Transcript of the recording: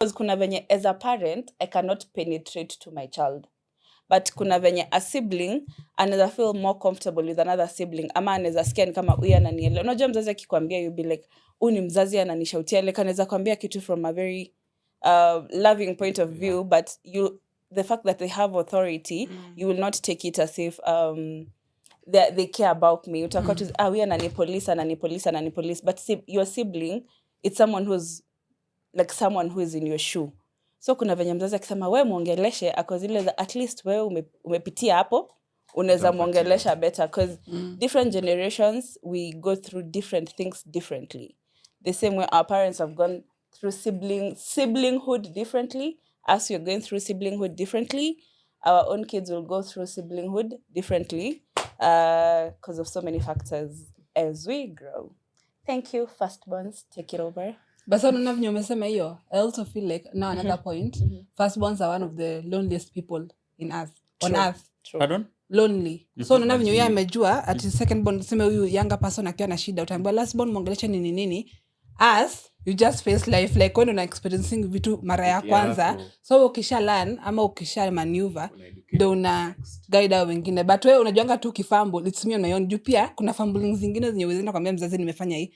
Because kuna venye as a parent I cannot penetrate to my child, but kuna venye a sibling anaweza feel more comfortable with another sibling, ama anaweza sikia ni kama huyu ananielewa. Unajua mzazi akikwambia you be like huyu ni mzazi ananishautia, like anaweza kwambia kitu from a very loving point of view, but the fact that they have authority, you will not take it as if they care about me. Utakuwa tu huyu anani police, but your sibling, it's someone who's like someone who is in your shoe. So kuna venye mzazi akisema wewe muongeleshe, akozile at least wewe umepitia hapo, unaweza muongelesha better, because different generations we go through different things differently. The same way our parents have gone through siblinghood differently, as you're going through siblinghood differently, our own kids will go through siblinghood differently because of so many factors as we grow. Thank you, firstborns, take it over. But so none of you umesema hiyo, I also feel like now another point, firstborns are one of the loneliest people in earth. On earth. Pardon? Lonely. So none of you yeye amejua at secondborn sema huyu younger person akiwa na shida utaambiwa lastborn muongelesha nini. As you just face life like when una experiencing vitu mara ya kwanza, so ukisha learn ama ukisha maneuver ndio una guide wengine, but wewe unajuanga tu kifumble, it's me on my own. Juu pia kuna fumbling zingine zenye uwezenda kwambia mzazi nimefanya hii,